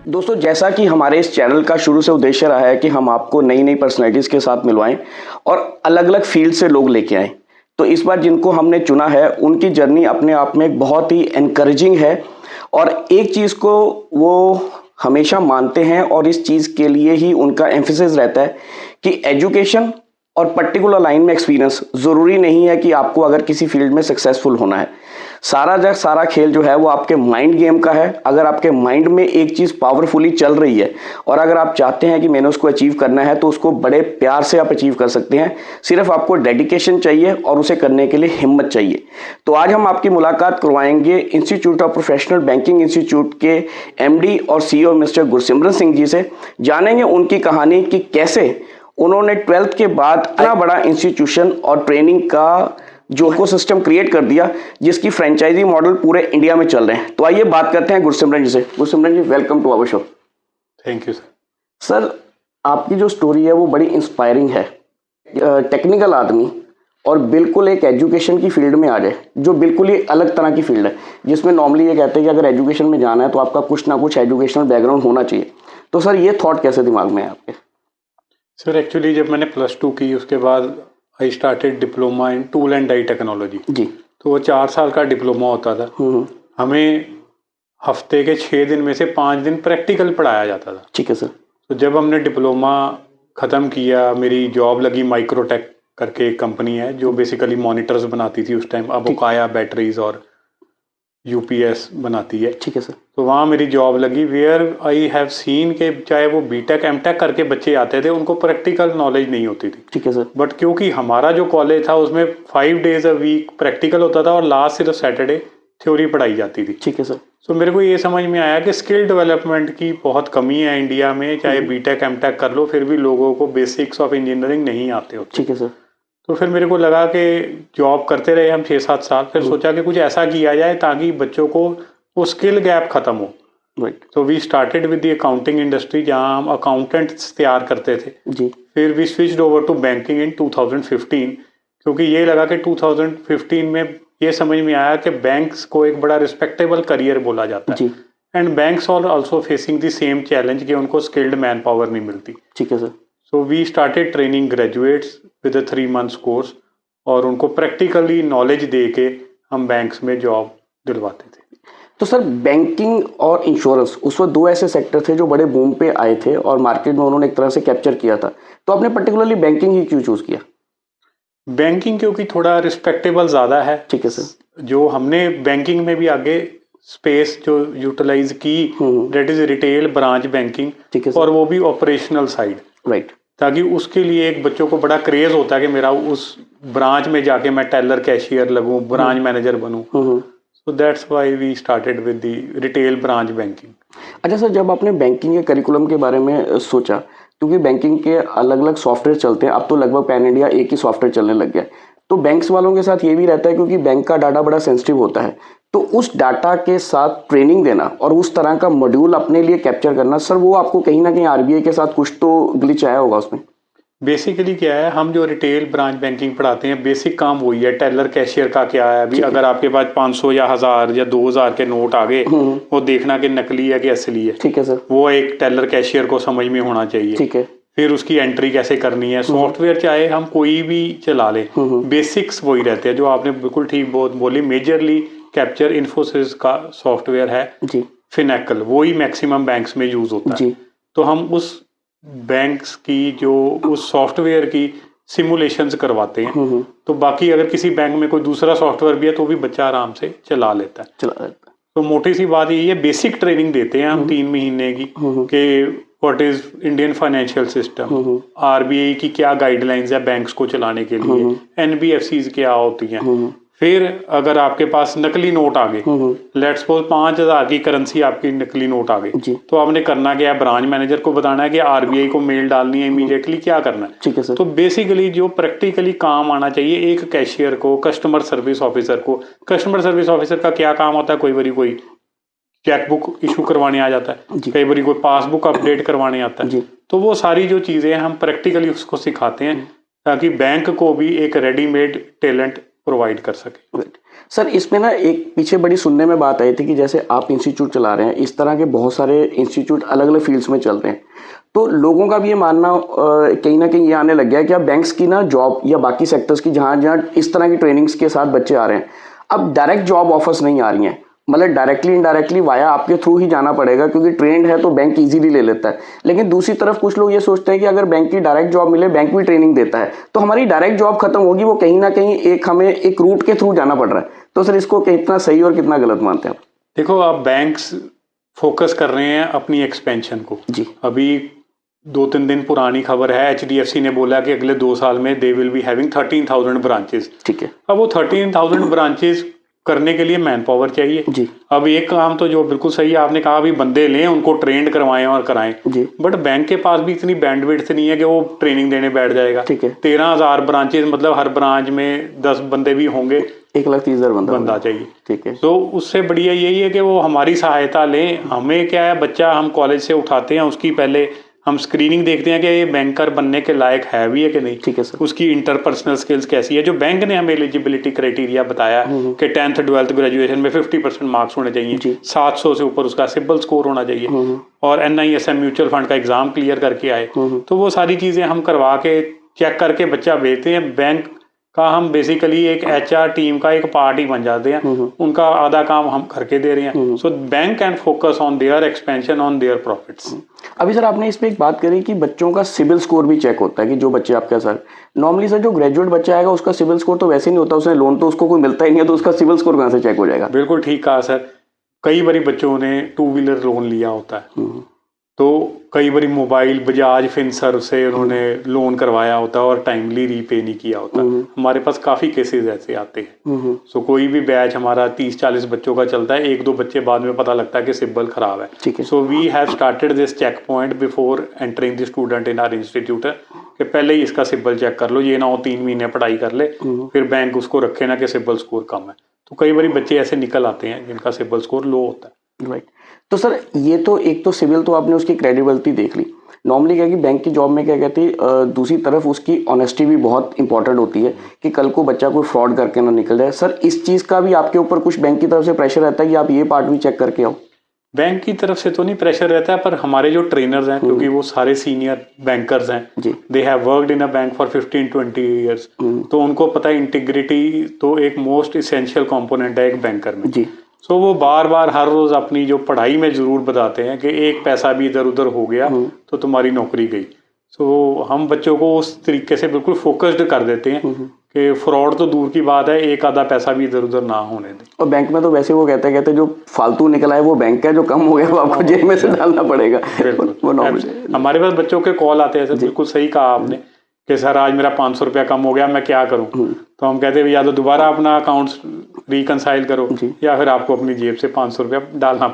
दोस्तों, जैसा कि हमारे इस चैनल का शुरू से उद्देश्य रहा है कि हम आपको नई नई पर्सनैलिटीज़ के साथ मिलवाएं और अलग अलग फील्ड से लोग लेके आएं, तो इस बार जिनको हमने चुना है उनकी जर्नी अपने आप में बहुत ही एनकरेजिंग है। और एक चीज़ को वो हमेशा मानते हैं और इस चीज़ के लिए ही उनका एम्फेसिस रहता है कि एजुकेशन और पर्टिकुलर लाइन में एक्सपीरियंस ज़रूरी नहीं है कि आपको अगर किसी फील्ड में सक्सेसफुल होना है। सारा खेल जो है वो आपके माइंड गेम का है। अगर आपके माइंड में एक चीज़ पावरफुली चल रही है और अगर आप चाहते हैं कि मैंने उसको अचीव करना है तो उसको बड़े प्यार से आप अचीव कर सकते हैं। सिर्फ आपको डेडिकेशन चाहिए और उसे करने के लिए हिम्मत चाहिए। तो आज हम आपकी मुलाकात करवाएंगे institute of professional banking institute के एमडी और सीईओ मिस्टर गुरसिमरन सिंह जी से। जानेंगे उनकी कहानी कि कैसे उन्होंने 12th के बाद इतना बड़ा इंस्टीट्यूशन और ट्रेनिंग का जो इकोसिस्टम क्रिएट कर दिया जिसकी फ्रेंचाइजी मॉडल पूरे इंडिया में चल रहे हैं। तो आइए बात करते हैं गुरसिमरन जी से। Gursimran ji, welcome to our show. Thank you sir. Sir, आपकी जो स्टोरी है वो बड़ी इंस्पायरिंग है। टेक्निकल आदमी और बिल्कुल एक एजुकेशन की फील्ड में आ जाए, जो बिल्कुल ही अलग तरह की फील्ड है, जिसमें नॉर्मली ये कहते हैं कि अगर एजुकेशन में जाना है तो आपका कुछ ना कुछ एजुकेशनल बैकग्राउंड होना चाहिए। तो सर, ये थॉट कैसे दिमाग में है आपके? सर एक्चुअली जब मैंने +2 की उसके बाद I started diploma in tool and die technology जी। तो वो 4 साल का डिप्लोमा होता था। हमें हफ्ते के 6 दिन में से 5 दिन प्रैक्टिकल पढ़ाया जाता था। ठीक है सर। तो जब हमने डिप्लोमा ख़त्म किया, मेरी जॉब लगी माइक्रोटेक करके एक कंपनी है जो बेसिकली मॉनिटर्स बनाती थी उस टाइम। अब ओकाया बैटरीज और यूपीएस बनाती है। ठीक है सर। तो वहाँ मेरी जॉब लगी, वेयर आई हैव सीन के चाहे वो बीटेक एमटेक करके बच्चे आते थे, उनको प्रैक्टिकल नॉलेज नहीं होती थी। ठीक है सर। बट क्योंकि हमारा जो कॉलेज था उसमें 5 days अ वीक प्रैक्टिकल होता था और लास्ट सिर्फ सैटरडे थ्योरी पढ़ाई जाती थी। ठीक है सर। तो मेरे को ये समझ में आया कि स्किल डेवलपमेंट की बहुत कमी है इंडिया में। चाहे बीटेक एमटेक कर लो फिर भी लोगों को बेसिक्स ऑफ इंजीनियरिंग नहीं आते होते। ठीक है सर। तो फिर मेरे को लगा कि जॉब करते रहे हम 6-7 साल, फिर सोचा कि कुछ ऐसा किया जाए ताकि बच्चों को वो स्किल गैप ख़त्म हो। तो we started with the accounting industry, जहाँ हम अकाउंटेंट्स तैयार करते थे जी। फिर we switched over to banking in 2015, क्योंकि ये लगा कि 2015 में ये समझ में आया कि बैंक्स को एक बड़ा रिस्पेक्टेबल करियर बोला जाता है and banks are also facing the same challenge कि उनको स्किल्ड मैन पावर नहीं मिलती। ठीक है sir. So we started training graduates with a 3 months course और उनको प्रैक्टिकली नॉलेज दे के हम बैंक्स में जॉब दिलवाते थे। तो सर, बैंकिंग और इंश्योरेंस उस वक्त 2 ऐसे सेक्टर थे जो बड़े बूम पे आए थे और मार्केट में उन्होंने एक तरह से कैप्चर किया था। तो आपने पर्टिकुलरली बैंकिंग ही क्यों चूज किया? बैंकिंग क्योंकि थोड़ा रिस्पेक्टेबल ज़्यादा है। ठीक है सर। जो हमने बैंकिंग में भी आगे स्पेस जो यूटिलाइज की, that is retail branch banking. ठीक है सर। और वो भी ऑपरेशनल साइड। राइट। ताकि उसके लिए एक बच्चों को बड़ा क्रेज होता है कि मेरा उस ब्रांच में जाके मैं टेलर कैशियर लगूं, ब्रांच मैनेजर बनूं। So that's why we started with the retail branch banking. अच्छा सर, जब आपने बैंकिंग के करिकुलम के बारे में सोचा, क्योंकि बैंकिंग के अलग अलग सॉफ्टवेयर चलते हैं, अब तो लगभग पैन इंडिया एक ही सॉफ्टवेयर चलने लग गया है, तो बैंक्स वालों के साथ ये भी रहता है क्योंकि बैंक का डाटा बड़ा सेंसिटिव होता है, तो उस डाटा के साथ ट्रेनिंग देना और उस तरह का मॉड्यूल अपने लिए कैप्चर करना, सर वो आपको कहीं ना कहीं आरबीआई के साथ कुछ तो ग्लिच आया होगा उसमें? बेसिकली क्या है, हम जो रिटेल ब्रांच बैंकिंग पढ़ाते हैं बेसिक काम वही है। टेलर कैशियर का क्या है, अभी अगर आपके पास 500 या 1000 या 2000 के नोट आ गए, वो देखना कि नकली है कि असली है। ठीक है सर। वो एक टेलर कैशियर को समझ में होना चाहिए। ठीक है। फिर उसकी एंट्री कैसे करनी है। सॉफ्टवेयर चाहे हम कोई भी चला लें, बेसिक्स वही रहते हैं जो आपने बिल्कुल ठीक बोली। मेजरली कैप्चर इन्फोसिस का सॉफ्टवेयर है जी, फिनेकल, वही मैक्सिमम बैंक्स में यूज होता है। तो हम उस बैंक्स की जो उस सॉफ्टवेयर की सिमुलेशंस करवाते हैं। तो बाकी अगर किसी बैंक में कोई दूसरा सॉफ्टवेयर भी है तो भी बच्चा आराम से चला लेता है। तो मोटी सी बात यही है, बेसिक ट्रेनिंग देते हैं हम 3 महीने की कि what is Indian financial system, RBI की क्या गाइडलाइंस है बैंक्स को चलाने के लिए, एनबीएफसीज क्या होती हैं। फिर अगर आपके पास नकली नोट आ गए, लेट्स सपोज 5000 की करेंसी आपकी नकली नोट आ गई, तो आपने करना क्या है, ब्रांच मैनेजर को बताना है कि आरबीआई को मेल डालनी है इमीडिएटली, क्या करना है। ठीक है सर। तो बेसिकली जो प्रैक्टिकली काम आना चाहिए एक कैशियर को, कस्टमर सर्विस ऑफिसर को। कस्टमर सर्विस ऑफिसर का क्या काम होता है, कोई बारी कोई चेकबुक इशू करवाने आ जाता है, कई बारी कोई पासबुक अपडेट करवाने आता है। तो वो सारी जो चीज़ें हम प्रैक्टिकली उसको सिखाते हैं ताकि बैंक को भी एक रेडीमेड टैलेंट प्रोवाइड कर सके। सर इसमें ना एक पीछे बड़ी सुनने में बात आई थी कि जैसे आप इंस्टीट्यूट चला रहे हैं, इस तरह के बहुत सारे इंस्टीट्यूट अलग अलग फील्ड्स में चलते हैं, तो लोगों का भी ये मानना कहीं ना कहीं ये आने लग गया है कि अब बैंक्स की ना जॉब या बाकी सेक्टर्स की जहाँ जहाँ इस तरह की ट्रेनिंग्स के साथ बच्चे आ रहे हैं, अब डायरेक्ट जॉब ऑफर्स नहीं आ रही हैं, मतलब डायरेक्टली इनडायरेक्टली वाया आपके थ्रू ही जाना पड़ेगा, क्योंकि ट्रेंड है तो बैंक इजीली ले लेता है। लेकिन दूसरी तरफ कुछ लोग ये सोचते हैं कि अगर बैंक की डायरेक्ट जॉब मिले, बैंक भी ट्रेनिंग देता है, तो हमारी डायरेक्ट जॉब खत्म होगी, वो कहीं ना कहीं एक हमें एक रूट के थ्रू जाना पड़ रहा है। तो सर इसको कितना सही और कितना गलत मानते हैं आप? देखो, अब बैंक्स फोकस कर रहे हैं अपनी एक्सपेंशन को जी। अभी 2-3 दिन पुरानी खबर है, HDFC ने बोला कि अगले 2 साल में they will be having 13,000 branches. ठीक है। अब वो 13,000 ब्रांचेस करने के लिए मैन पावर चाहिए जी। अब एक काम तो जो बिल्कुल सही है, आपने कहा भी बंदे लें, उनको ट्रेंड करवाएं और कराएं जी। बट बैंक के पास भी इतनी बैंडविड्थ नहीं है कि वो ट्रेनिंग देने बैठ जाएगा। ठीक है। 13,000 ब्रांचेस, मतलब हर ब्रांच में 10 बंदे भी होंगे, 1,30,000 बंदा चाहिए। ठीक है। तो उससे बढ़िया यही है कि वो हमारी सहायता लें। हमें क्या है, बच्चा हम कॉलेज से उठाते हैं, उसकी पहले हम स्क्रीनिंग देखते हैं कि ये बैंकर बनने के लायक है भी है कि नहीं। ठीक है सर। उसकी इंटरपर्सनल स्किल्स कैसी है, जो बैंक ने हमें एलिजिबिलिटी क्राइटेरिया बताया कि 10th 12th ग्रेजुएशन में 50% मार्क्स होने चाहिए, 700 से ऊपर उसका सिबिल स्कोर होना चाहिए, और NISM म्यूचुअल फंड का एग्जाम क्लियर करके आए। तो वो सारी चीजें हम करवा के चेक करके बच्चा भेजते हैं। बैंक का हम बेसिकली एक HR टीम का एक पार्ट ही बन जाते हैं, उनका आधा काम हम करके दे रहे हैं। So bank can focus on their expansion, on their profits. अभी सर आपने इसमें एक बात करी कि बच्चों का सिबिल स्कोर भी चेक होता है, कि जो बच्चे आपके सर नॉर्मली सर जो ग्रेजुएट बच्चा आएगा उसका सिबिल स्कोर तो वैसे नहीं होता, उसने लोन तो उसको कोई मिलता ही नहीं है, तो उसका सिबिल स्कोर कहाँ से चेक हो जाएगा? बिल्कुल ठीक कहा सर। कई बार बच्चों ने 2 व्हीलर लोन लिया होता है, तो कई बार मोबाइल बजाज फिनसर्व से उन्होंने लोन करवाया होता है और टाइमली रीपे नहीं किया होता। हमारे पास काफ़ी केसेस ऐसे आते हैं। सो कोई भी बैच हमारा 30-40 बच्चों का चलता है, 1-2 बच्चे बाद में पता लगता है कि सिबिल खराब है। So we have started this checkpoint before entering the student in our institute, कि पहले ही इसका सिबिल चेक कर लो, ये ना हो 3 महीने पढ़ाई कर ले फिर बैंक उसको रखे ना कि सिबिल स्कोर कम है। तो कई बार बच्चे ऐसे निकल आते हैं जिनका सिबिल स्कोर लो होता है। राइट। तो सर ये तो एक तो सिविल तो आपने उसकी क्रेडिबिलिटी देख ली। नॉर्मली क्या कि बैंक की जॉब में क्या कहती है, दूसरी तरफ उसकी ऑनेस्टी भी बहुत इंपॉर्टेंट होती है कि कल को बच्चा कोई फ्रॉड करके ना निकल जाए। सर इस चीज़ का भी आपके ऊपर कुछ बैंक की तरफ से प्रेशर रहता है कि आप ये पार्ट भी चेक करके आओ? बैंक की तरफ से तो नहीं प्रेशर रहता है, पर हमारे जो ट्रेनर्स हैं, क्योंकि वो सारे सीनियर बैंकर्स हैं, they have worked in a bank for 15-20 years, तो उनको पता है इंटीग्रिटी तो एक मोस्ट इसेंशियल कंपोनेंट है एक बैंकर में जी। सो वो बार बार हर रोज अपनी जो पढ़ाई में जरूर बताते हैं कि एक पैसा भी इधर उधर हो गया तो तुम्हारी नौकरी गई। सो हम बच्चों को उस तरीके से बिल्कुल फोकस्ड कर देते हैं कि फ्रॉड तो दूर की बात है, एक आधा पैसा भी इधर उधर ना होने दें। और बैंक में तो वैसे वो कहते जो फालतू निकला है वो बैंक का, जो कम हो गया वो आपको जेब में से डालना पड़ेगा। हमारे पास बच्चों के कॉल आते हैं, सर बिल्कुल सही कहा आपने कि सर आज मेरा 500 रुपया कम हो गया, मैं क्या करूं? तो हम कहते हैं या तो दोबारा अपना अकाउंट रिकनसाइल करो या फिर आपको अपनी जेब से 500 रुपया डालना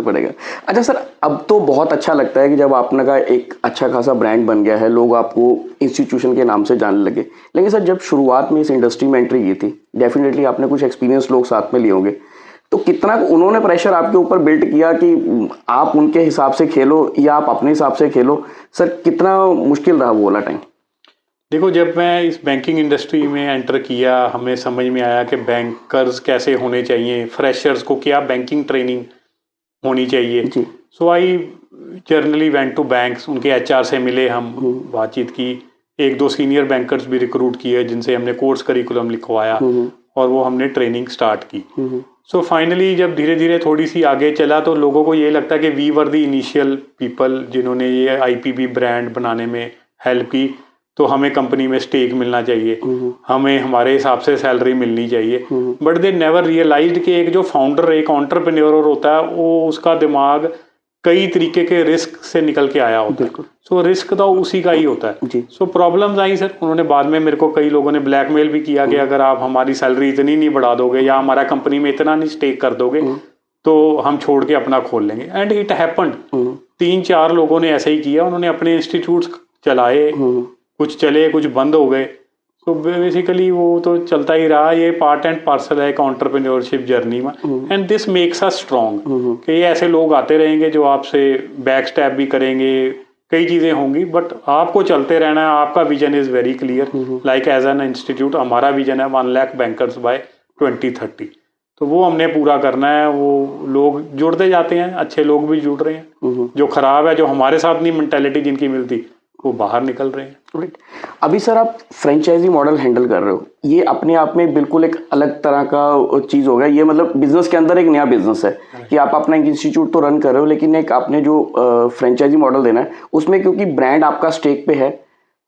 पड़ेगा। अच्छा सर, अब तो बहुत अच्छा लगता है कि जब आपने का एक अच्छा खासा ब्रांड बन गया है, लोग आपको इंस्टीट्यूशन के नाम से जानने लगे। लेकिन सर जब शुरुआत में इस इंडस्ट्री में एंट्री की थी, डेफिनेटली आपने कुछ एक्सपीरियंस लोग साथ में लिए होंगे, तो कितना उन्होंने प्रेशर आपके ऊपर बिल्ड किया कि आप उनके हिसाब से खेलो या आप अपने हिसाब से खेलो? सर कितना मुश्किल रहा वो वाला टाइम? देखो, जब मैं इस बैंकिंग इंडस्ट्री में एंटर किया, हमें समझ में आया कि बैंकर्स कैसे होने चाहिए, फ्रेशर्स को क्या बैंकिंग ट्रेनिंग होनी चाहिए। सो आई जर्नली वेंट टू बैंक्स, उनके HR से मिले, हम बातचीत की, 1-2 सीनियर बैंकर्स भी रिक्रूट किए जिनसे हमने कोर्स करिकुलम लिखवाया और वो हमने ट्रेनिंग स्टार्ट की। सो फाइनली जब धीरे धीरे थोड़ी सी आगे चला तो लोगों को ये लगता है कि we were the initial people जिन्होंने ये IPB ब्रांड बनाने में हेल्प की, तो हमें कंपनी में स्टेक मिलना चाहिए, हमें हमारे हिसाब से सैलरी मिलनी चाहिए। बट दे नेवर रियलाइज्ड कि एक जो फाउंडर, एक एंटरप्रेन्योर होता है, वो उसका दिमाग कई तरीके के रिस्क से निकल के आया होता है। सो रिस्क तो उसी का ही होता है। सो प्रॉब्लम्स आई सर, उन्होंने बाद में मेरे को कई लोगों ने ब्लैकमेल भी किया कि अगर आप हमारी सैलरी इतनी नहीं बढ़ा दोगे या हमारा कंपनी में इतना नहीं स्टेक कर दोगे तो हम छोड़ के अपना खोल लेंगे। एंड इट हैपेंड, 3-4 लोगों ने ऐसे ही किया, उन्होंने अपने इंस्टीट्यूट चलाए, कुछ चले कुछ बंद हो गए। तो बेसिकली वो तो चलता ही रहा, ये पार्ट एंड पार्सल है एक एंटरप्रेन्योरशिप जर्नी में। And this makes us strong कि ये ऐसे लोग आते रहेंगे जो आपसे बैक स्टैप भी करेंगे, कई चीज़ें होंगी, बट आपको चलते रहना है। आपका vision is very clear, like as an institute हमारा विजन है 1 लाख बैंकर्स बाय 2030। तो वो हमने पूरा करना है। वो लोग जुड़ते जाते हैं, अच्छे लोग भी जुड़ रहे हैं, जो खराब है, जो हमारे साथ नहीं मेंटेलिटी जिनकी मिलती, वो बाहर निकल रहे हैं। राइट। अभी सर आप फ्रेंचाइजी मॉडल हैंडल कर रहे हो, ये अपने आप में बिल्कुल एक अलग तरह का चीज़ हो गया। ये मतलब बिजनेस के अंदर एक नया बिजनेस है कि आप अपना एक इंस्टीट्यूट तो रन कर रहे हो, लेकिन एक आपने जो फ्रेंचाइजी मॉडल देना है उसमें, क्योंकि ब्रांड आपका स्टेक पे है,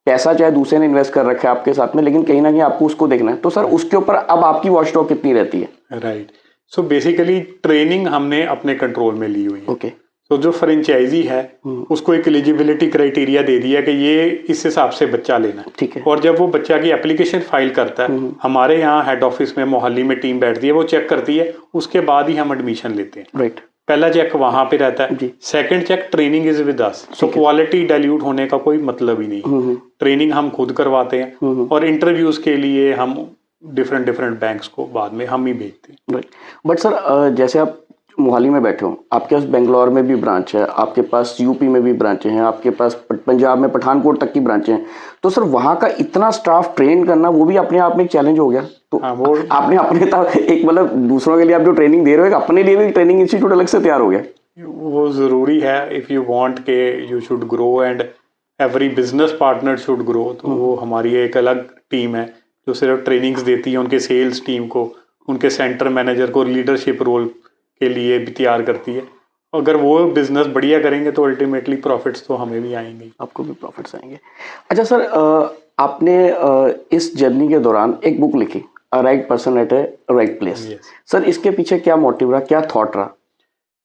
पैसा चाहे दूसरे ने इन्वेस्ट कर रखा है आपके साथ में, लेकिन कहीं ना कहीं आपको उसको देखना है। तो सर उसके ऊपर अब आपकी वॉच टॉक कितनी रहती है? राइट। सो बेसिकली ट्रेनिंग हमने अपने कंट्रोल में ली हुई है। ओके। तो जो फ्रेंचाइजी है उसको एक एलिजिबिलिटी क्राइटेरिया दे दिया कि ये इस हिसाब से बच्चा लेना है। ठीक है। और जब वो बच्चा की एप्लीकेशन फाइल करता है, हमारे यहाँ हेड ऑफिस में मोहाली में टीम बैठती है, वो चेक करती है, उसके बाद ही हम एडमिशन लेते हैं। राइट। पहला चेक वहां पे रहता है। Second check training is with us. So quality dilute होने का कोई मतलब ही नहीं। ट्रेनिंग हम खुद करवाते हैं और इंटरव्यूज के लिए हम डिफरेंट बैंक्स को बाद में हम ही भेजते हैं। बट सर जैसे आप मोहाली में बैठे हो, आपके पास बेंगलोर में भी ब्रांच है, आपके पास यूपी में भी ब्रांचें हैं, आपके पास पंजाब में पठानकोट तक की ब्रांचें हैं, तो सर वहाँ का इतना स्टाफ ट्रेन करना वो भी अपने आप में एक चैलेंज हो गया। तो वो आपने अपने एक मतलब दूसरों के लिए आप जो ट्रेनिंग दे रहे हो, अपने लिए भी ट्रेनिंग इंस्टीट्यूट अलग से तैयार हो गया। वो जरूरी है इफ यू वांट के you should grow and every business partner should grow. तो वो हमारी एक अलग टीम है जो सिर्फ ट्रेनिंग्स देती है, उनके सेल्स टीम को, उनके सेंटर मैनेजर को लीडरशिप रोल के लिए भी तैयार करती है। अगर वो बिजनेस बढ़िया करेंगे तो अल्टीमेटली प्रॉफिट्स तो हमें भी आएंगे, आपको भी प्रॉफिट्स आएंगे। अच्छा सर, आपने इस जर्नी के दौरान एक बुक लिखी, a right person at A right place. Sir इसके पीछे क्या मोटिव रहा, क्या थॉट रहा?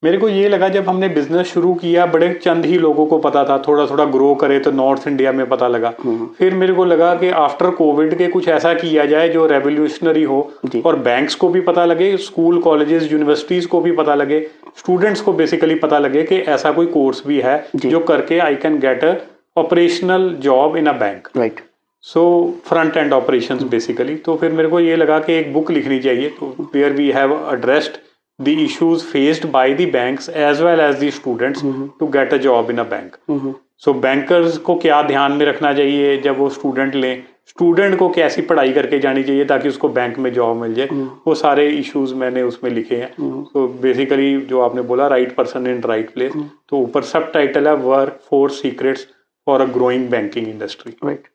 मेरे को ये लगा जब हमने बिजनेस शुरू किया, बड़े चंद ही लोगों को पता था, थोड़ा थोड़ा ग्रो करे तो नॉर्थ इंडिया में पता लगा। फिर मेरे को लगा कि आफ्टर कोविड के कुछ ऐसा किया जाए जो रेवोल्यूशनरी हो और बैंक्स को भी पता लगे, स्कूल कॉलेजेस यूनिवर्सिटीज को भी पता लगे, स्टूडेंट्स को बेसिकली पता लगे कि ऐसा कोई कोर्स भी है जो करके I can get a operational job in a bank. Right. So front end operations basically. तो फिर मेरे को ये लगा कि एक बुक लिखनी चाहिए, तो where we have addressed the issues faced by the banks as well as the students to get a job in a bank. So bankers को क्या ध्यान में रखना चाहिए जब वो स्टूडेंट लें, स्टूडेंट को कैसी पढ़ाई करके जानी चाहिए ताकि उसको बैंक में जॉब मिल जाए, वो सारे इश्यूज मैंने उसमें लिखे हैं। तो बेसिकली जो आपने बोला right person in right place, तो ऊपर सब टाइटल है work 4 secrets for a growing banking industry. Right.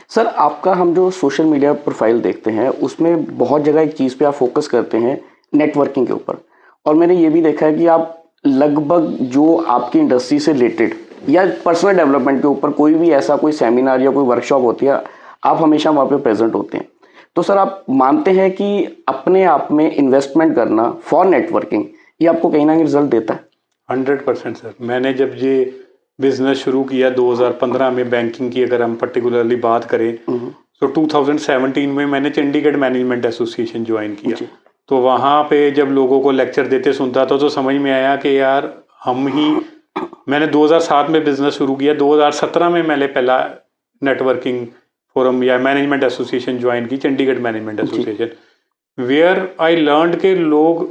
Sir आपका हम जो सोशल मीडिया प्रोफाइल देखते हैं उसमें बहुत जगह एक चीज़ पे आप फोकस करते हैं, नेटवर्किंग के ऊपर। और मैंने ये भी देखा है कि आप लगभग जो आपकी इंडस्ट्री से रिलेटेड या पर्सनल डेवलपमेंट के ऊपर कोई भी ऐसा कोई सेमिनार या कोई वर्कशॉप होती है, आप हमेशा वहाँ पे प्रेजेंट होते हैं। तो सर आप मानते हैं कि अपने आप में इन्वेस्टमेंट करना फॉर नेटवर्किंग ये आपको कहीं ना कहीं रिजल्ट देता है? 100% सर। मैंने जब ये बिजनेस शुरू किया 2015 में, बैंकिंग की अगर हम पर्टिकुलरली बात करें, तो 2017 में मैंने चंडीगढ़ मैनेजमेंट एसोसिएशन ज्वाइन किया। तो वहाँ पे जब लोगों को लेक्चर देते सुनता था तो समझ में आया कि यार हम ही, मैंने 2007 में बिजनेस शुरू किया, 2017 में मैंने पहला नेटवर्किंग फोरम या मैनेजमेंट एसोसिएशन ज्वाइन की, Chandigarh management association, where I learned के लोग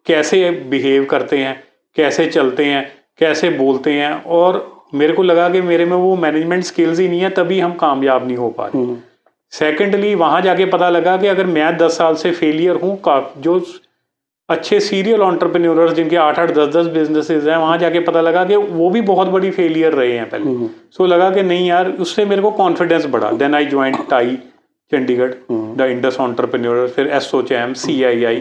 कैसे बिहेव करते हैं, कैसे चलते हैं, कैसे बोलते हैं। और मेरे को लगा कि मेरे में वो मैनेजमेंट स्किल्स ही नहीं है, तभी हम कामयाब नहीं हो पा रहे। सेकेंडली वहाँ जाके पता लगा कि अगर मैं 10 साल से फेलियर हूँ, जो अच्छे सीरियल एंटरप्रेन्योर्स जिनके 8-8, 10-10 बिजनेसेस हैं, वहाँ जाके पता लगा कि वो भी बहुत बड़ी फेलियर रहे हैं पहले। सो लगा कि नहीं यार, उससे मेरे को कॉन्फिडेंस बढ़ा। Then I join TiE Chandigarh, the Indus entrepreneur, फिर एसोचैम, CII।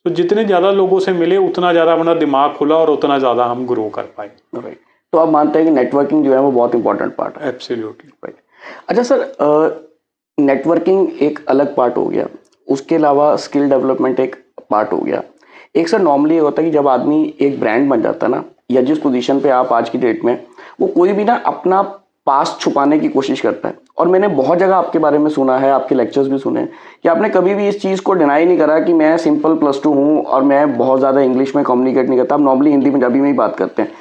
तो जितने ज़्यादा लोगों से मिले उतना ज़्यादा अपना दिमाग खुला और उतना ज़्यादा हम ग्रो कर पाए। तो आप मानते हैं कि नेटवर्किंग जो है वो बहुत इंपॉर्टेंट पार्ट है? एब्सोल्युटली। राइट। अच्छा सर, नेटवर्किंग एक अलग पार्ट हो गया, उसके अलावा स्किल डेवलपमेंट एक पार्ट हो गया। एक सर नॉर्मली ये होता है कि जब आदमी एक ब्रांड बन जाता है ना, या जिस पोजीशन पे आप आज की डेट में, वो कोई भी ना अपना पास्ट छुपाने की कोशिश करता है। और मैंने बहुत जगह आपके बारे में सुना है, आपके लेक्चर्स भी सुने हैं कि आपने कभी भी इस चीज़ को डिनाई नहीं करा कि मैं सिंपल +2 हूँ और मैं बहुत ज़्यादा इंग्लिश में कम्युनिकेट नहीं करता। आप नॉर्मली हिंदी पंजाबी में ही बात करते हैं।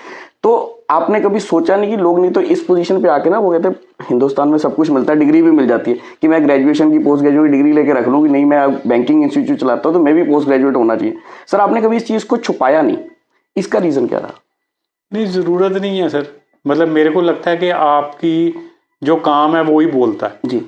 तो आपने कभी सोचा नहीं कि लोग नहीं तो इस पोजीशन पे आके ना वो कहते हैं हिंदुस्तान में सब कुछ मिलता है, डिग्री भी मिल जाती है, कि मैं ग्रेजुएशन की पोस्ट ग्रेजुएट डिग्री लेके रख लूँ कि नहीं मैं बैंकिंग इंस्टीट्यूट चलाता हूँ तो मैं भी पोस्ट ग्रेजुएट होना चाहिए। सर आपने कभी इस चीज़ को छुपाया नहीं, इसका रीज़न क्या रहा? नहीं, ज़रूरत नहीं है सर। मतलब मेरे को लगता है कि आपकी जो काम है वो ही बोलता है जी।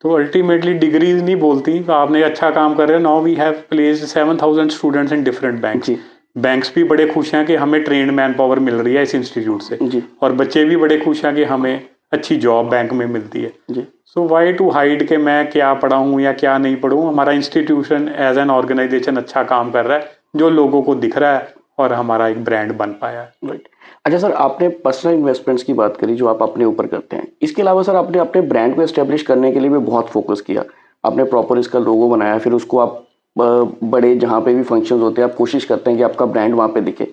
तो अल्टीमेटली डिग्रीज नहीं बोलती, आपने अच्छा काम कर रहे हो। Now we have placed 7,000 students in different banks. Banks भी बड़े खुश हैं कि हमें ट्रेंड मैन पावर मिल रही है इस इंस्टीट्यूट से, और बच्चे भी बड़े खुश हैं कि हमें अच्छी जॉब बैंक में मिलती है। सो वाई टू हाइड के मैं क्या पढ़ा हूँ या क्या नहीं पढ़ूँ। हमारा इंस्टीट्यूशन एज एन ऑर्गेनाइजेशन अच्छा काम कर रहा है जो लोगों को दिख रहा है, और हमारा एक ब्रांड बन पाया है। राइट। अच्छा सर, आपने पर्सनल इन्वेस्टमेंट्स की बात करी जो आप अपने ऊपर करते हैं। इसके अलावा सर आपने अपने ब्रांड को एस्टेब्लिश करने के लिए भी बहुत फोकस किया। आपने प्रॉपर इसका लोगो बनाया, फिर उसको आप बड़े जहाँ पे भी फंक्शंस होते हैं आप कोशिश करते हैं कि आपका ब्रांड वहाँ पे दिखे।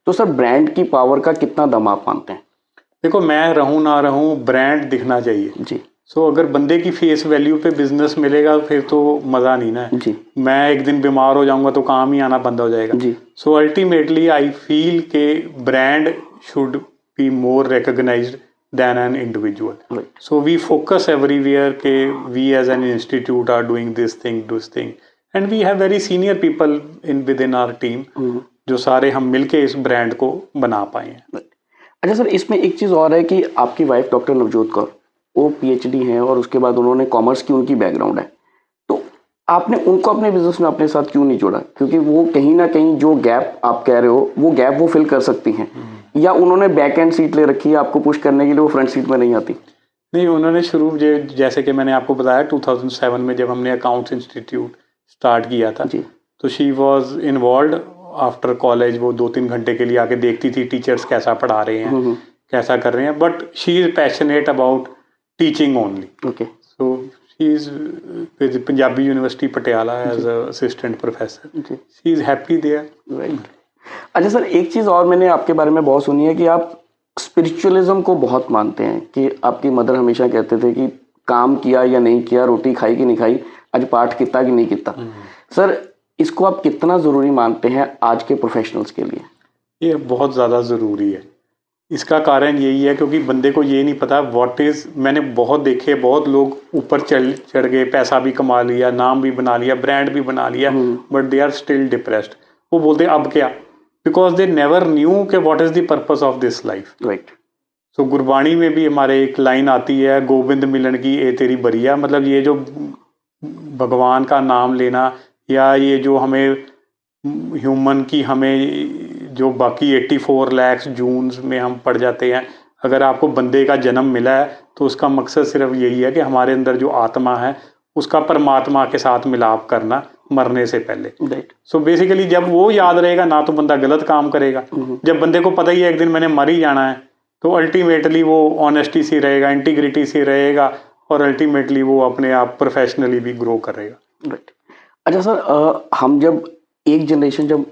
तो सर ब्रांड की पावर का कितना दम आप मानते हैं? देखो, मैं रहूँ ना रहूँ, ब्रांड दिखना चाहिए जी। सो अगर बंदे की फेस वैल्यू पे बिजनेस मिलेगा फिर तो मज़ा नहीं ना जी। मैं एक दिन बीमार हो जाऊंगा तो काम ही आना बंद हो जाएगा। जी। सो अल्टीमेटली आई फील के brand should be more recognized than an individual. So we focus everywhere के we as an institute are doing this thing and we have very senior people in with in our team जो सारे हम मिलके इस brand को बना पाए हैं। अच्छा सर, इसमें एक चीज़ और है कि आपकी वाइफ डॉक्टर नवजोत कौर, वो पीएचडी हैं और उसके बाद उन्होंने कॉमर्स की उनकी बैकग्राउंड है, तो आपने उनको अपने बिजनेस में अपने साथ क्यों नहीं जोड़ा? क्योंकि वो कहीं ना कहीं जो गैप आप कह रहे हो वो गैप वो फिल कर सकती हैं, या उन्होंने बैक एंड सीट ले रखी है आपको पुश करने के लिए, वो फ्रंट सीट में नहीं आती? नहीं, उन्होंने शुरू जैसे कि मैंने आपको बताया 2007 में जब हमने अकाउंट्स इंस्टीट्यूट स्टार्ट किया था जी। तो she was involve after college. वो 2-3 घंटे के लिए आके देखती थी टीचर्स कैसा पढ़ा रहे हैं, कैसा कर रहे हैं, but she is passionate about teaching only. Okay. So she is with Punjabi University Patiala as a assistant professor. She is happy there. Right. अच्छा सर, एक चीज़ और मैंने आपके बारे में बहुत सुनी है कि आप स्पिरिचुअलिज्म को बहुत मानते हैं, कि आपकी मदर हमेशा कहते थे कि काम किया या नहीं किया, रोटी खाई कि नहीं खाई, आज पाठ कितना कि नहीं कितना। सर इसको आप कितना ज़रूरी मानते हैं आज के प्रोफेशनल्स के लिए? ये बहुत ज़्यादा ज़रूरी है। इसका कारण यही है क्योंकि बंदे को ये नहीं पता व्हाट इज़। मैंने बहुत देखे, बहुत लोग ऊपर चढ़ गए, पैसा भी कमा लिया, नाम भी बना लिया, ब्रांड भी बना लिया, but they are still depressed. वो बोलते अब क्या, बिकॉज दे नेवर न्यू के what is the purpose of this life. Right. So Gurbani में भी हमारे एक लाइन आती है, गोविंद मिलन की ए तेरी बरिया। मतलब ये जो भगवान का नाम लेना, या ये जो हमें ह्यूमन की हमें जो बाकी 84 लाख जून्स में हम पड़ जाते हैं, अगर आपको बंदे का जन्म मिला है तो उसका मकसद सिर्फ यही है कि हमारे अंदर जो आत्मा है उसका परमात्मा के साथ मिलाप करना मरने से पहले। सो बेसिकली जब वो याद रहेगा ना तो बंदा गलत काम करेगा। जब बंदे को पता ही है एक दिन मैंने मर ही जाना है, तो अल्टीमेटली वो ऑनेस्टी से रहेगा, इंटीग्रिटी से रहेगा, और अल्टीमेटली वो अपने आप प्रोफेशनली भी ग्रो करेगा। राइट। अच्छा सर, हम जब एक जनरेशन जब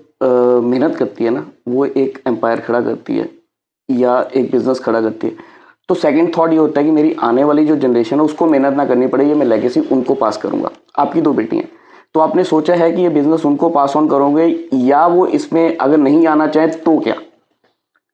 मेहनत करती है ना, वो एक एम्पायर खड़ा करती है या एक बिजनेस खड़ा करती है, तो सेकंड थॉट ये होता है कि मेरी आने वाली जो जनरेशन है उसको मेहनत ना करनी पड़े, ये मैं लेगेसी उनको पास करूंगा। आपकी 2 बेटी हैं, तो आपने सोचा है कि ये बिजनेस उनको पास ऑन करोगे, या वो इसमें अगर नहीं आना चाहे तो क्या?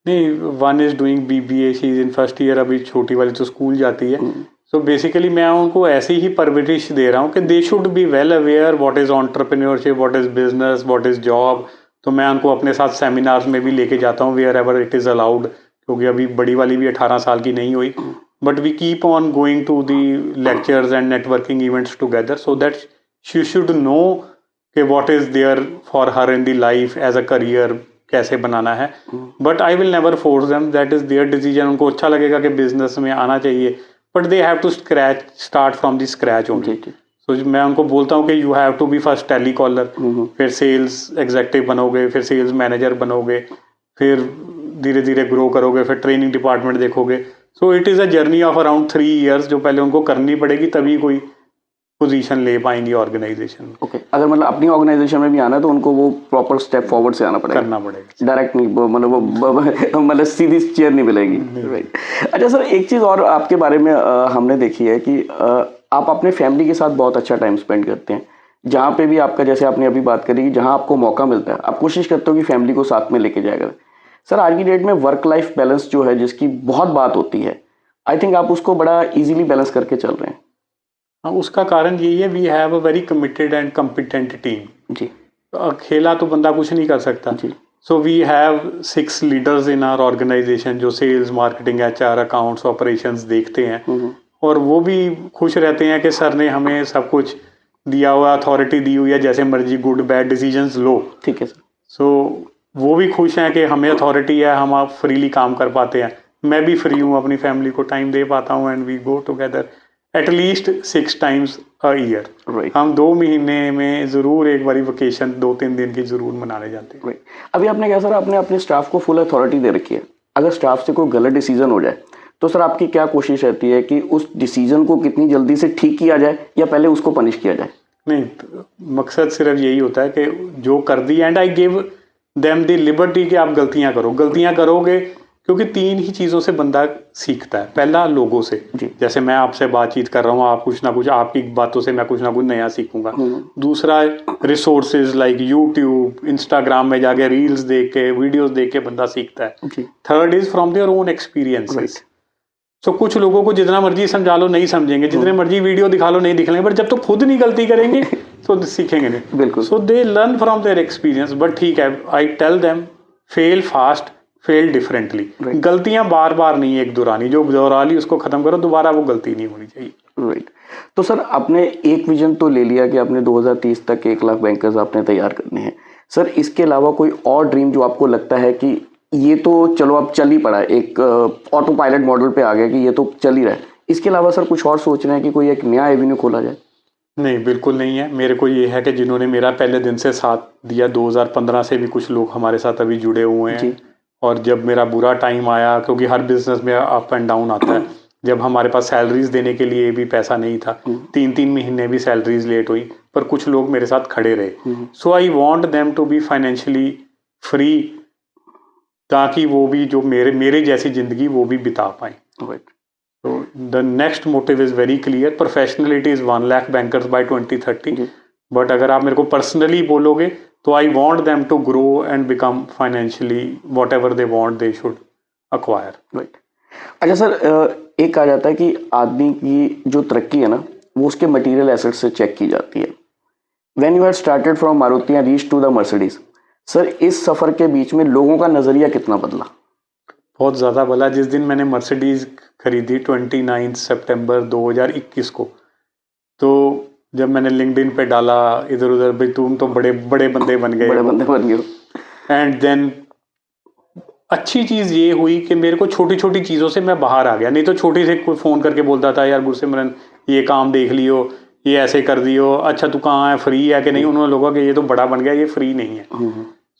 नहीं, one is doing BBA, she is in first year, अभी छोटी वाली तो स्कूल जाती है। सो बेसिकली मैं उनको ऐसी ही परवरिश दे रहा हूँ कि they should be well aware what is entrepreneurship, what is business, what is job. तो मैं उनको अपने साथ सेमिनार्स में भी लेके जाता हूँ wherever it is allowed, क्योंकि अभी बड़ी वाली भी 18 साल की नहीं हुई, but we keep on going to the lectures and networking events together so that she should know कि what is there for her in the life as a career, कैसे बनाना है। But I will never force them, that is their decision. उनको अच्छा लगेगा कि business में आना चाहिए, but they have to start from the scratch only. तो मैं उनको बोलता हूँ कि you have to be first telecaller, फिर सेल्स एग्जेक्टिव बनोगे, फिर सेल्स मैनेजर बनोगे, फिर धीरे धीरे ग्रो करोगे, फिर ट्रेनिंग डिपार्टमेंट देखोगे। सो it is a journey of around 3 years जो पहले उनको करनी पड़ेगी, तभी कोई पोजीशन ले पाएंगी ऑर्गेनाइजेशन में। ओके। अगर मतलब अपनी ऑर्गेनाइजेशन में भी आना है तो उनको वो प्रॉपर स्टेप फॉरवर्ड से आना पड़ेगा, करना पड़ेगा, डायरेक्ट नहीं, मतलब सीधी चेयर नहीं मिलेगी। राइट। अच्छा सर, एक चीज़ और आपके बारे में हमने देखी है कि आप अपने फैमिली के साथ बहुत अच्छा टाइम स्पेंड करते हैं। जहाँ पे भी आपका, जैसे आपने अभी बात करी कि जहाँ आपको मौका मिलता है आप कोशिश करते हो कि फैमिली को साथ में लेके जाएगा। सर आज की डेट में वर्क लाइफ बैलेंस जो है, जिसकी बहुत बात होती है, आई थिंक आप उसको बड़ा इजीली बैलेंस करके चल रहे हैं। हाँ, उसका कारण यही है, we have a very committed and competent team. जी। अकेला तो बंदा कुछ नहीं कर सकता। जी। So we have 6 leaders in our organization जो sales, marketing, HR, accounts, operations देखते हैं, और वो भी खुश रहते हैं कि सर ने हमें सब कुछ दिया हुआ, अथॉरिटी दी हुई है, जैसे मर्जी गुड बैड डिसीजंस लो। ठीक है सर। सो वो भी खुश हैं कि हमें अथॉरिटी है, हम आप फ्रीली काम कर पाते हैं। मैं भी फ्री हूँ, अपनी फैमिली को टाइम दे पाता हूँ, and we go together at least 6 times a year। Right. हम 2 महीने में ज़रूर एक बारी वेकेशन 2-3 दिन की ज़रूर मनाने जाते हैं। अभी आपने क्या सर, आपने अपने स्टाफ को फुल अथॉरिटी दे रखी है, अगर स्टाफ से कोई गलत डिसीजन हो जाए तो सर आपकी क्या कोशिश रहती है कि उस डिसीजन को कितनी जल्दी से ठीक किया जाए या पहले उसको पनिश किया जाए? नहीं, मकसद सिर्फ यही होता है कि जो कर दी, and I give them the liberty कि आप गलतियां करोगे, क्योंकि 3 ही चीज़ों से बंदा सीखता है। पहला, लोगों से, जैसे मैं आपसे बातचीत कर रहा हूँ, आप कुछ ना कुछ, आपकी बातों से मैं कुछ ना कुछ नया सीखूंगा। दूसरा, रिसोर्सेज लाइक यूट्यूब, इंस्टाग्राम में जाके रील्स देख के, वीडियोस देख के बंदा सीखता है। Third is from their own experiences. So कुछ लोगों को जितना मर्जी समझा लो नहीं समझेंगे, जितने मर्जी वीडियो दिखा लो नहीं दिखेंगे, बट जब तो खुद नहीं गलती करेंगे तो सीखेंगे नहीं। बिल्कुल। So they learn from their experience. But ठीक है, I tell them fail fast, fail differently. गलतियां बार बार नहीं एक दोहरानी, जो दोहरा ली उसको खत्म करो, दोबारा वो गलती नहीं होनी चाहिए। राइट। तो सर आपने एक विजन तो ले लिया कि आपने 2030 तक 1 लाख बैंकर्स आपने तैयार करने हैं। सर इसके अलावा कोई और ड्रीम जो आपको लगता है कि ये तो चलो अब चल ही पड़ा है, एक ऑटो पायलट मॉडल पे आ गया कि ये तो चल ही रहा है, इसके अलावा सर कुछ और सोच रहे हैं कि कोई एक नया एवेन्यू खोला जाए? नहीं, बिल्कुल नहीं है। मेरे को ये है कि जिन्होंने मेरा पहले दिन से साथ दिया, 2015 से भी कुछ लोग हमारे साथ अभी जुड़े हुए हैं, और जब मेरा बुरा टाइम आया, क्योंकि हर बिजनेस में अप एंड डाउन आता है, जब हमारे पास सैलरीज देने के लिए भी पैसा नहीं था, 3-3 महीने भी सैलरीज लेट हुई, पर कुछ लोग मेरे साथ खड़े रहे। So I want them to be financially free, ताकि वो भी जो मेरे जैसी जिंदगी वो भी बिता पाए। तो the next motive is very clear, professionality is 1 lakh bankers by 2030। But अगर आप मेरे को पर्सनली बोलोगे तो I want them to grow and become financially whatever they want they should acquire. Right. अच्छा सर, एक आ जाता है कि आदमी की जो तरक्की है ना, वो उसके मटेरियल एसेट से चेक की जाती है। When you had started from Maruti and reach to the Mercedes, sir इस सफर के बीच में लोगों का नजरिया कितना बदला? बहुत ज़्यादा बदला। जिस दिन मैंने मर्सिडीज खरीदी 29 सितंबर 2021 को, तो जब मैंने लिंक्डइन पे डाला इधर उधर, भाई तुम तो बड़े बड़े बंदे बन गए, एंड देन अच्छी चीज़ ये हुई कि मेरे को छोटी छोटी चीज़ों से मैं बाहर आ गया। नहीं तो छोटी से कोई फ़ोन करके बोलता था, यार गुरसिमरन ये काम देख लियो, ये ऐसे कर दियो, अच्छा तू कहाँ है, फ्री है कि नहीं। उन्होंने लोगों कि ये तो बड़ा बन गया, ये फ्री नहीं है।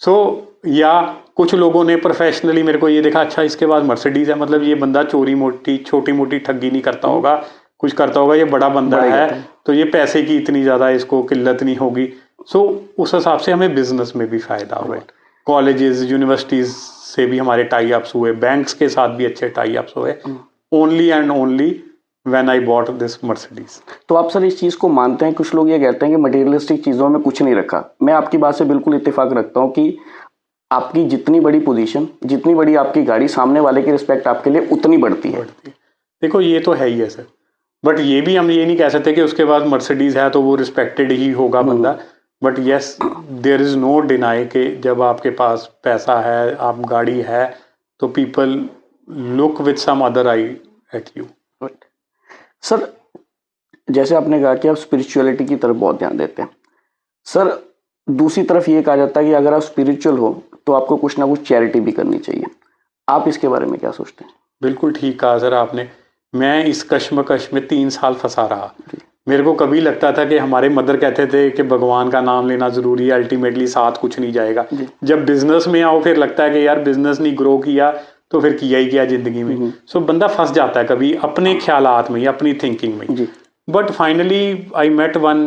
सो या कुछ लोगों ने प्रोफेशनली मेरे को ये देखा, अच्छा इसके बाद मर्सिडीज है, मतलब ये बंदा छोटी मोटी ठगी नहीं करता होगा, कुछ करता होगा, ये बड़ा बंदा है, तो ये पैसे की इतनी ज़्यादा इसको किल्लत नहीं होगी। सो उस हिसाब से हमें बिजनेस में भी फायदा हुआ। कॉलेजेस, यूनिवर्सिटीज से भी हमारे टाई अप्स हुए, बैंक्स के साथ भी अच्छे टाई अप्स हुए, only and only when I bought this Mercedes. तो आप सर इस चीज़ को मानते हैं? कुछ लोग ये कहते हैं कि मटेरियलिस्टिक चीज़ों में कुछ नहीं रखा। मैं आपकी बात से बिल्कुल इत्तेफाक रखता हूँ कि आपकी जितनी बड़ी पोजीशन, जितनी बड़ी आपकी गाड़ी, सामने वाले की रिस्पेक्ट आपके लिए उतनी बढ़ती है। देखो ये तो है ही है सर, बट ये भी हम ये नहीं कह सकते कि उसके बाद मर्सिडीज है तो वो रिस्पेक्टेड ही होगा बंदा। But yes, there is no deny कि जब आपके पास पैसा है, आप गाड़ी है, तो people look with some other eye at you. Sir जैसे आपने कहा कि आप स्पिरिचुअलिटी की तरफ बहुत ध्यान देते हैं, सर दूसरी तरफ ये कहा जाता है कि अगर आप स्पिरिचुअल हो तो आपको कुछ ना कुछ चैरिटी भी करनी चाहिए। आप इसके बारे में क्या सोचते हैं? बिल्कुल ठीक कहा सर आपने। मैं इस कश्मकश में 3 साल फंसा रहा। मेरे को कभी लगता था कि हमारे मदर कहते थे कि भगवान का नाम लेना ज़रूरी है, अल्टीमेटली साथ कुछ नहीं जाएगा। जब बिजनेस में आओ फिर लगता है कि यार बिजनेस नहीं ग्रो किया तो फिर किया ही क्या ज़िंदगी में। सो बंदा फंस जाता है कभी अपने ख्यालात में या अपनी थिंकिंग में। But finally I met one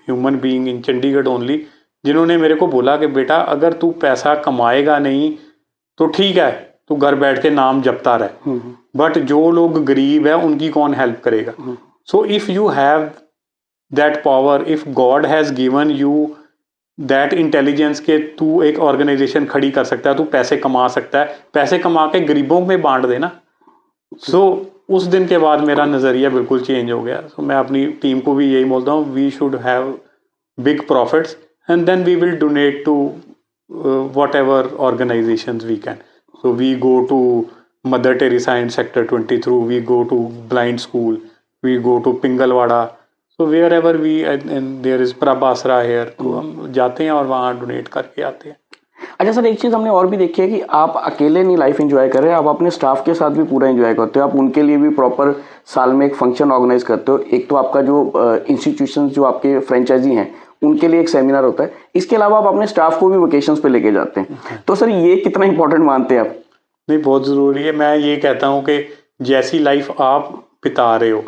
human being in Chandigarh only, जिन्होंने मेरे को बोला कि बेटा अगर तू पैसा कमाएगा नहीं तो ठीक है, तू घर बैठ के नाम जपता रहे, बट जो लोग गरीब है उनकी कौन हेल्प करेगा। So if you have that power, if God has given you that intelligence के तू एक ऑर्गेनाइजेशन खड़ी कर सकता है, तू पैसे कमा सकता है, पैसे कमा के गरीबों में बांट देना। सो उस दिन के बाद मेरा नज़रिया बिल्कुल चेंज हो गया। सो मैं अपनी टीम को भी यही बोलता हूँ, we should have big profits and then we will donate to whatever organisations we can. So we go to Mother Teresa in Sector 20 through, we go to Blind School, we go to Pingalwada, so wherever we and there is Prabhasra here, तो हम जाते हैं और वहाँ donate करके आते हैं। अच्छा सर, एक चीज़ हमने और भी देखी है कि आप अकेले नहीं लाइफ एंजॉय कर रहे हैं, आप अपने स्टाफ के साथ भी पूरा एंजॉय करते हो। आप उनके लिए भी प्रॉपर साल में एक फंक्शन ऑर्गेनाइज करते हो। एक तो आपका जो इंस्टीट्यूशन जो आपके फ्रेंचाइजी हैं उनके लिए एक सेमिनार होता है, इसके अलावा आप अपने स्टाफ को भी वेकेशंस पे लेके जाते हैं। तो सर ये कितना इंपॉर्टेंट मानते हैं आप? नहीं, बहुत ज़रूरी है। मैं ये कहता हूँ कि जैसी लाइफ आप बिता रहे हो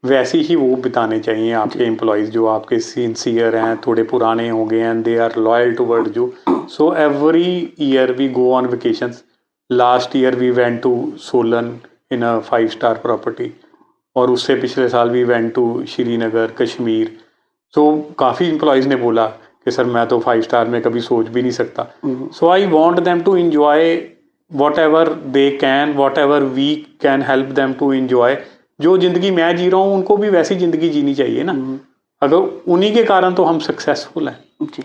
वैसी ही वो बिताने चाहिए आपके एम्प्लॉयज़, जो आपके सिंसियर हैं, थोड़े पुराने हो गए हैं, they are loyal toward you. So every year we go on vacations. Last year we went to Solan in a 5-star property, और उससे पिछले साल we went to Srinagar, Kashmir. So काफ़ी एम्प्लॉयज़ ने बोला कि सर मैं तो 5 स्टार में कभी सोच भी नहीं सकता। So I want them to enjoy whatever they can, whatever we can help them to enjoy। जो ज़िंदगी मैं जी रहा हूँ उनको भी वैसी ज़िंदगी जीनी चाहिए ना। अगर उन्हीं के कारण तो हम सक्सेसफुल हैं जी।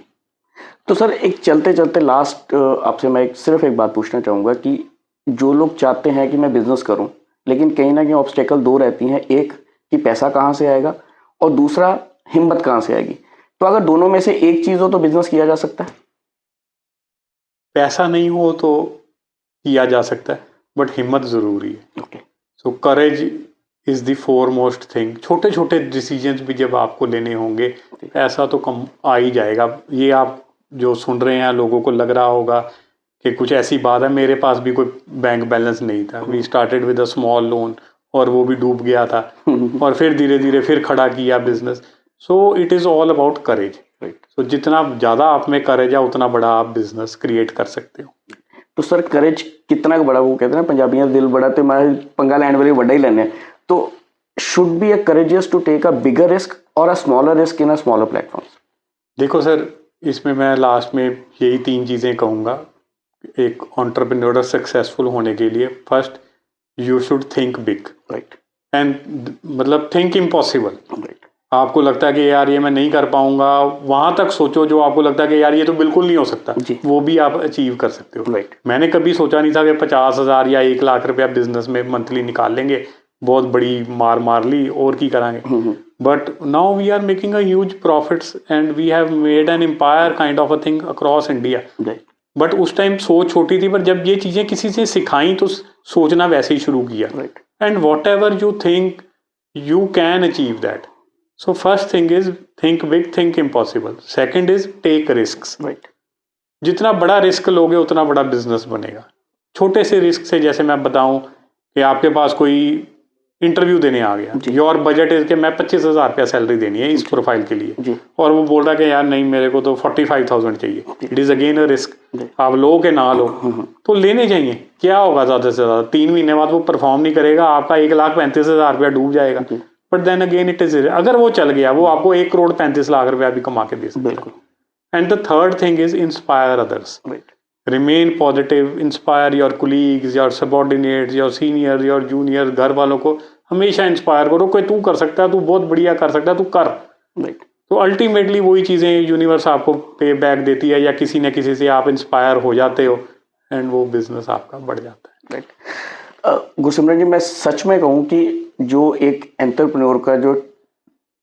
तो सर एक चलते चलते लास्ट आपसे मैं सिर्फ एक बात पूछना चाहूँगा कि जो लोग चाहते हैं कि मैं बिजनेस करूँ, लेकिन कहीं ना कहीं ऑब्स्टेकल दो रहती हैं, एक कि पैसा कहाँ से आएगा और दूसरा हिम्मत कहाँ से आएगी। तो अगर दोनों में से एक चीज़ हो तो बिजनेस किया जा सकता है? पैसा नहीं हो तो किया जा सकता है, बट हिम्मत ज़रूरी है। So courage is the foremost thing. छोटे छोटे डिसीजंस भी जब आपको लेने होंगे, पैसा तो कम आ ही जाएगा। ये आप जो सुन रहे हैं लोगों को लग रहा होगा कि कुछ ऐसी बात है, मेरे पास भी कोई बैंक बैलेंस नहीं था। We started with a small loan और वो भी डूब गया था और फिर धीरे धीरे फिर खड़ा किया business. So it is all about courage. So जितना ज़्यादा आप में करेज है उतना बड़ा आप बिजनेस क्रिएट कर सकते हो। तो सर करेज कितना बड़ा, वो कहते हैं ना पंजाबियां दिल बड़ा, तो मैं पंगा लैंड वाले बड़ा ही लेने। तो should be a courageous to take a bigger risk और a smaller risk in a smaller platforms? देखो सर, इसमें मैं लास्ट में यही 3 चीज़ें कहूँगा एक एंटरप्रेन्योर सक्सेसफुल होने के लिए। First, you should think big, right, and मतलब थिंक इम्पॉसिबल। राइट। आपको लगता है कि यार ये मैं नहीं कर पाऊंगा, वहां तक सोचो जो आपको लगता है कि यार ये तो बिल्कुल नहीं हो सकता, वो भी आप अचीव कर सकते हो। राइट। मैंने कभी सोचा नहीं था कि 50,000 या 1 लाख रुपया बिजनेस में मंथली निकाल लेंगे, बहुत बड़ी मार ली और की करांगे। But now we are making a huge profits and we have made an empire kind of a thing across India. But उस टाइम सोच छोटी थी, पर जब ये चीजें किसी से सिखाई तो सोचना वैसे ही शुरू किया। And what ever you think you can achieve that. So first thing is think big, think impossible. Second is take risks. Right. जितना बड़ा रिस्क लोगे उतना बड़ा बिजनेस बनेगा। छोटे से रिस्क से, जैसे मैं बताऊं कि आपके पास कोई इंटरव्यू देने आ गया, योर बजट इज के मैं 25,000 रुपया सैलरी देनी है इस प्रोफाइल के लिए, और वो बोल रहा है कि यार नहीं मेरे को तो 45,000 चाहिए। It is again a risk. आप लो के ना लो तो लेने चाहिए। क्या होगा ज़्यादा से ज़्यादा 3 महीने बाद वो परफॉर्म नहीं करेगा, आपका 1,35,000 रुपया डूब जाएगा। But then again it is, अगर वो चल गया वो आपको 1,35,00,000 रुपया भी कमा के दे सकता है। And the third thing is inspire others. Remain positive, inspire your colleagues, your subordinates, your senior, your junior. घर वालों को हमेशा इंस्पायर करो कि तू कर सकता है, तू बहुत बढ़िया कर सकता है, तू कर। तो अल्टीमेटली वही चीज़ें यूनिवर्स आपको पे बैक देती है, या किसी न किसी से आप इंस्पायर हो जाते हो एंड वो बिजनेस आपका बढ़ जाता है। गुरसिमरन जी, मैं सच में कहूँ कि जो एक एंटरप्रेन्योर का जो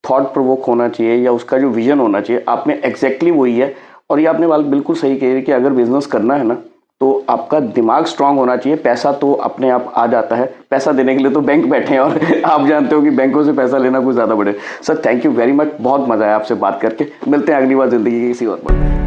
थॉट प्रोवोक होना चाहिए या उसका जो विजन होना चाहिए, आप में एग्जैक्टली वही है। और ये आपने बात बिल्कुल सही कही कि अगर बिजनेस करना है ना तो आपका दिमाग स्ट्रांग होना चाहिए। पैसा तो अपने आप आ जाता है, पैसा देने के लिए तो बैंक बैठे हैं और आप जानते हो कि बैंकों से पैसा लेना कुछ ज़्यादा बड़े। Sir thank you very much, बहुत मज़ा आया आपसे बात करके। मिलते हैं अगली बार ज़िंदगी की किसी और बात।